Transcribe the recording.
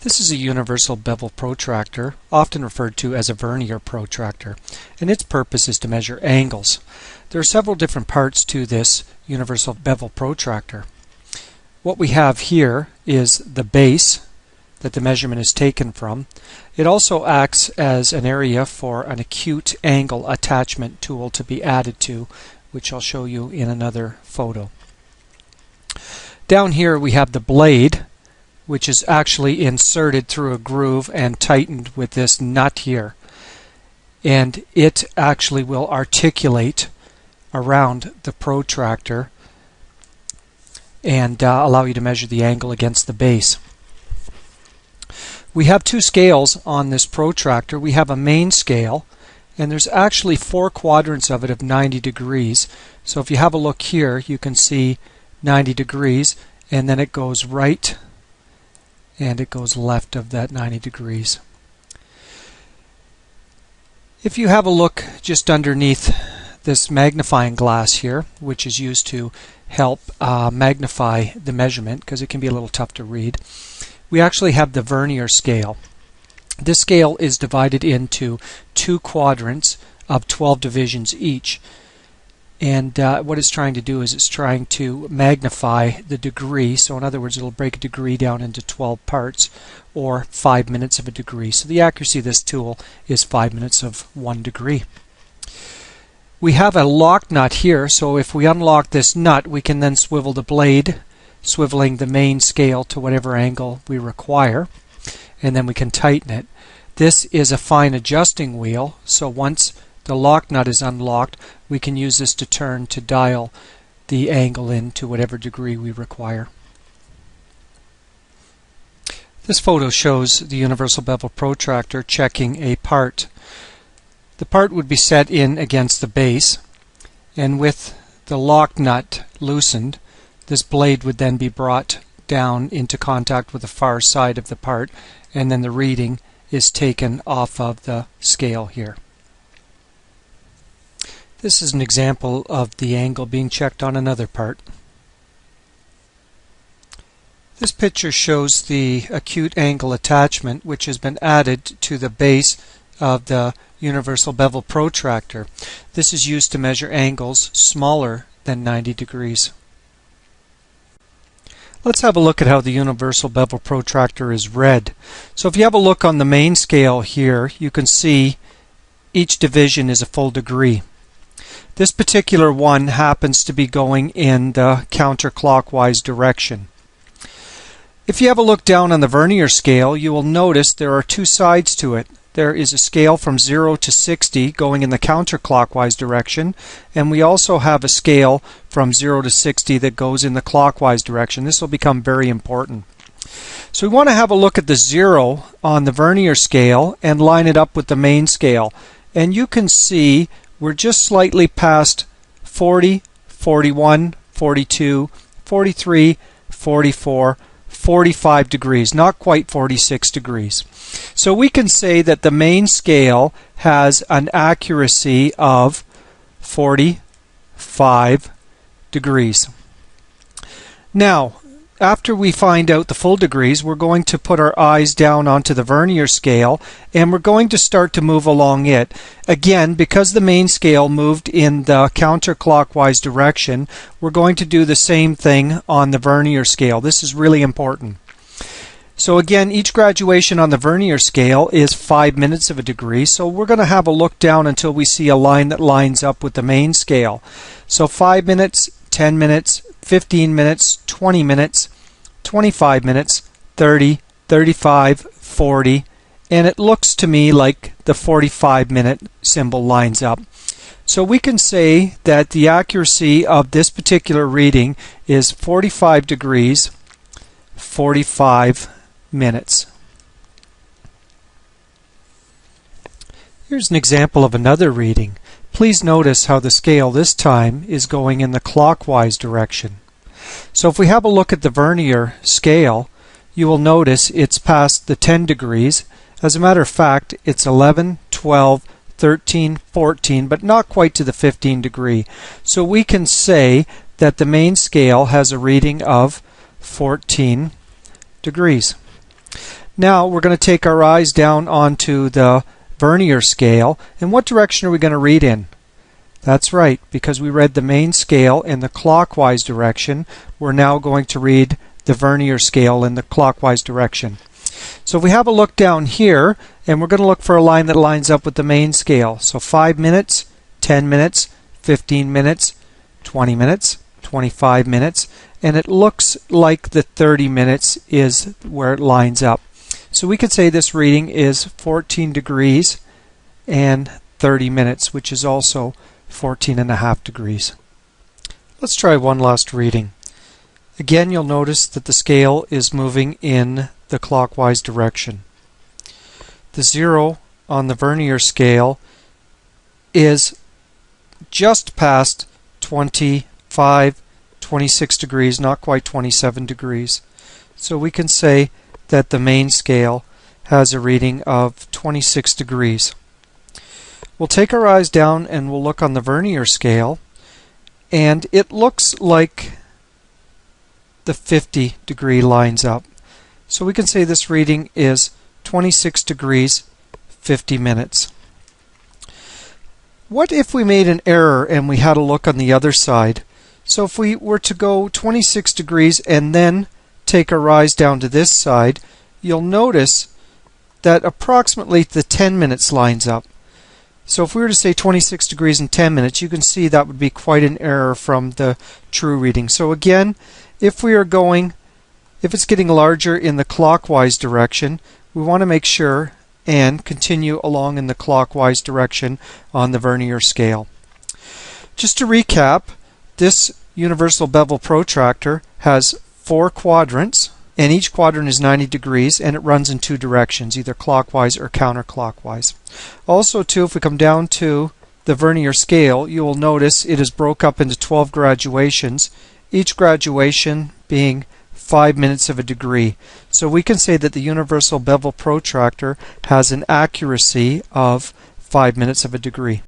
This is a universal bevel protractor, often referred to as a vernier protractor, and its purpose is to measure angles. There are several different parts to this universal bevel protractor. What we have here is the base that the measurement is taken from. It also acts as an area for an acute angle attachment tool to be added to, which I'll show you in another photo. Down here we have the blade, which is actually inserted through a groove and tightened with this nut here. And it actually will articulate around the protractor and allow you to measure the angle against the base. We have two scales on this protractor. We have a main scale, and there's actually 4 quadrants of it of 90 degrees. So if you have a look here, you can see 90 degrees, and then it goes right and it goes left of that 90 degrees. If you have a look just underneath this magnifying glass here, which is used to help magnify the measurement because it can be a little tough to read, we actually have the vernier scale. This scale is divided into 2 quadrants of 12 divisions each. And what it's trying to do is it's trying to magnify the degree. So in other words, it'll break a degree down into 12 parts, or 5 minutes of a degree. So the accuracy of this tool is 5 minutes of 1 degree. We have a lock nut here, so if we unlock this nut, we can then swivel the blade, swiveling the main scale to whatever angle we require, and then we can tighten it. This is a fine adjusting wheel, so once the lock nut is unlocked, we can use this to turn to dial the angle in to whatever degree we require. This photo shows the universal bevel protractor checking a part. The part would be set in against the base, and with the lock nut loosened, this blade would then be brought down into contact with the far side of the part, and then the reading is taken off of the scale here. This is an example of the angle being checked on another part. This picture shows the acute angle attachment, which has been added to the base of the universal bevel protractor. This is used to measure angles smaller than 90 degrees. Let's have a look at how the universal bevel protractor is read. So if you have a look on the main scale here, you can see each division is a full degree. This particular one happens to be going in the counterclockwise direction. If you have a look down on the vernier scale, you will notice there are 2 sides to it. There is a scale from 0 to 60 going in the counterclockwise direction, and we also have a scale from 0 to 60 that goes in the clockwise direction. This will become very important. So we want to have a look at the 0 on the vernier scale and line it up with the main scale. And you can see we're just slightly past 40, 41, 42, 43, 44, 45 degrees, not quite 46 degrees. So we can say that the main scale has an accuracy of 45 degrees. Now, after we find out the full degrees, we're going to put our eyes down onto the vernier scale, and we're going to start to move along it. Again, because the main scale moved in the counterclockwise direction, we're going to do the same thing on the vernier scale. This is really important. So again, each graduation on the vernier scale is 5 minutes of a degree, so we're going to have a look down until we see a line that lines up with the main scale. So 5 minutes, 10 minutes, 15 minutes, 20 minutes, 25 minutes, 30, 35, 40, and it looks to me like the 45-minute symbol lines up. So we can say that the accuracy of this particular reading is 45 degrees, 45 minutes. Here's an example of another reading. Please notice how the scale this time is going in the clockwise direction. So if we have a look at the vernier scale, you will notice it's past the 10 degrees. As a matter of fact, it's 11, 12, 13, 14, but not quite to the 15 degree. So we can say that the main scale has a reading of 14 degrees. Now we're going to take our eyes down onto the vernier scale, and what direction are we going to read in? That's right, because we read the main scale in the clockwise direction, we're now going to read the vernier scale in the clockwise direction. So if we have a look down here, and we're going to look for a line that lines up with the main scale. So 5 minutes, 10 minutes, 15 minutes, 20 minutes, 25 minutes, and it looks like the 30 minutes is where it lines up. So we could say this reading is 14 degrees and 30 minutes, which is also 14.5 degrees. Let's try one last reading. Again, you'll notice that the scale is moving in the clockwise direction. The 0 on the vernier scale is just past 25, 26 degrees, not quite 27 degrees. So we can say that the main scale has a reading of 26 degrees. We'll take our eyes down and we'll look on the vernier scale, and it looks like the 50 degree lines up. So we can say this reading is 26 degrees, 50 minutes. What if we made an error and we had a look on the other side? So if we were to go 26 degrees and then take our eyes down to this side, you'll notice that approximately the 10 minutes lines up. So if we were to say 26 degrees and 10 minutes, you can see that would be quite an error from the true reading. So again, if it's getting larger in the clockwise direction, we want to make sure and continue along in the clockwise direction on the vernier scale. Just to recap, this universal bevel protractor has 4 quadrants, and each quadrant is 90 degrees, and it runs in 2 directions, either clockwise or counterclockwise. Also, too, if we come down to the vernier scale, you will notice it is broke up into 12 graduations, each graduation being 5 minutes of a degree. So we can say that the universal bevel protractor has an accuracy of 5 minutes of a degree.